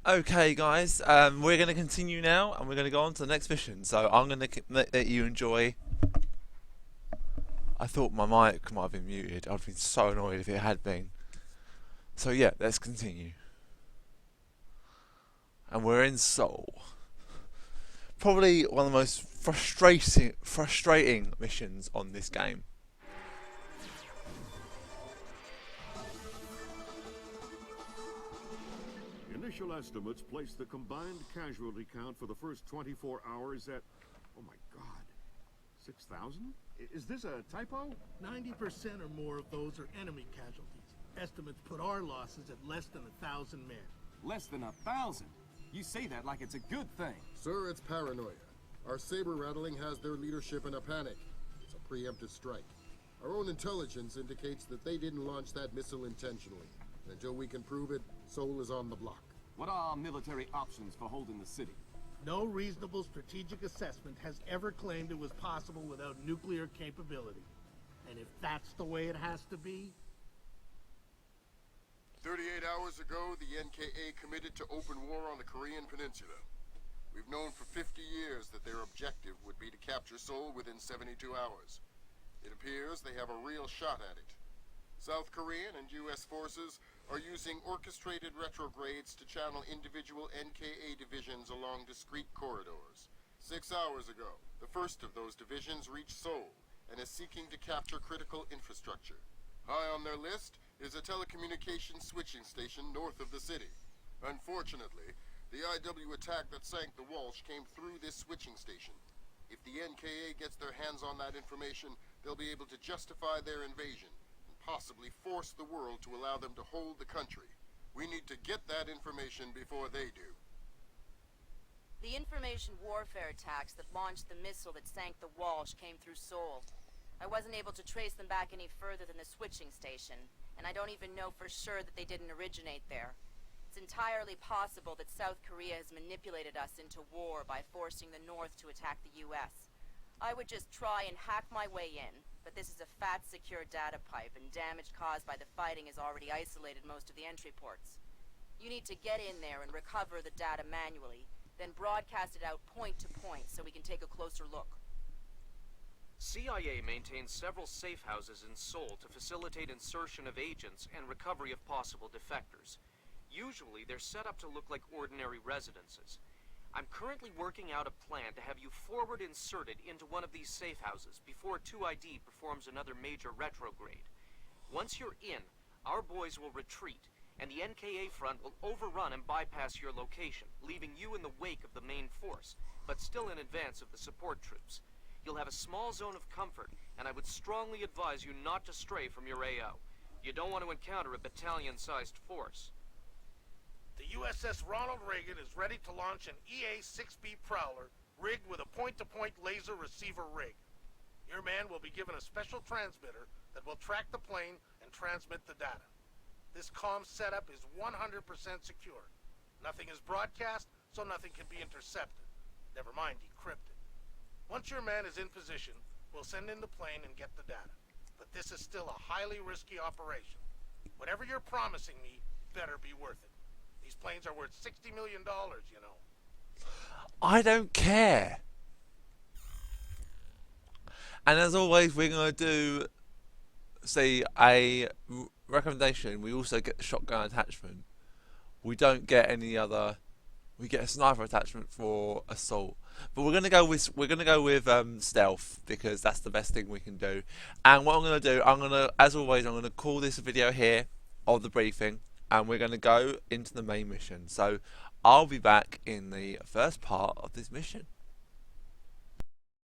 Okay, guys, we're going to continue now, and we're going to go on to the next mission. So I'm going to let you enjoy. I thought my mic might have been muted. I'd been so annoyed if it had been. So yeah, let's continue. And we're in Seoul. Probably one of the most frustrating missions on this game. Initial estimates place the combined casualty count for the first 24 hours at, oh my god, 6,000? Is this a typo? 90% or more of those are enemy casualties. Estimates put our losses at less than 1,000 men. Less than 1,000? You say that like it's a good thing. Sir, it's paranoia. Our saber rattling has their leadership in a panic. It's a preemptive strike. Our own intelligence indicates that they didn't launch that missile intentionally. And until we can prove it, Seoul is on the block. What are our military options for holding the city? No reasonable strategic assessment has ever claimed it was possible without nuclear capability. And if that's the way it has to be... 38 hours ago, the NKA committed to open war on the Korean Peninsula. We've known for 50 years that their objective would be to capture Seoul within 72 hours. It appears they have a real shot at it. South Korean and U.S. forces are using orchestrated retrogrades to channel individual NKA divisions along discrete corridors. 6 hours ago, the first of those divisions reached Seoul and is seeking to capture critical infrastructure. High on their list is a telecommunications switching station north of the city. Unfortunately, the IW attack that sank the Walsh came through this switching station. If the NKA gets their hands on that information, they'll be able to justify their invasion, possibly force the world to allow them to hold the country. We need to get that information before they do. The information warfare attacks that launched the missile that sank the Walsh came through Seoul. I wasn't able to trace them back any further than the switching station, and I don't even know for sure that they didn't originate there. It's entirely possible that South Korea has manipulated us into war by forcing the North to attack the US. I would just try and hack my way in, but this is a fat secure data pipe, and damage caused by the fighting has already isolated most of the entry ports. You need to get in there and recover the data manually, then broadcast it out point to point so we can take a closer look. CIA maintains several safe houses in Seoul to facilitate insertion of agents and recovery of possible defectors. Usually, they're set up to look like ordinary residences. I'm currently working out a plan to have you forward inserted into one of these safe houses before 2ID performs another major retrograde. Once you're in, our boys will retreat, and the NKA front will overrun and bypass your location, leaving you in the wake of the main force, but still in advance of the support troops. You'll have a small zone of comfort, and I would strongly advise you not to stray from your AO. You don't want to encounter a battalion-sized force. The USS Ronald Reagan is ready to launch an EA-6B Prowler rigged with a point-to-point laser receiver rig. Your man will be given a special transmitter that will track the plane and transmit the data. This comm setup is 100% secure. Nothing is broadcast, so nothing can be intercepted. Never mind decrypted. Once your man is in position, we'll send in the plane and get the data. But this is still a highly risky operation. Whatever you're promising me better be worth it. These planes are worth $60 million, you know. I don't care. And as always, we're going to do, say, a recommendation. We also get the shotgun attachment. We don't get any other. We get a sniper attachment for assault. But we're gonna go with stealth, because that's the best thing we can do. And what I'm gonna do, as always, I'm gonna call this a video here of the briefing, and we're gonna go into the main mission. So I'll be back in the first part of this mission.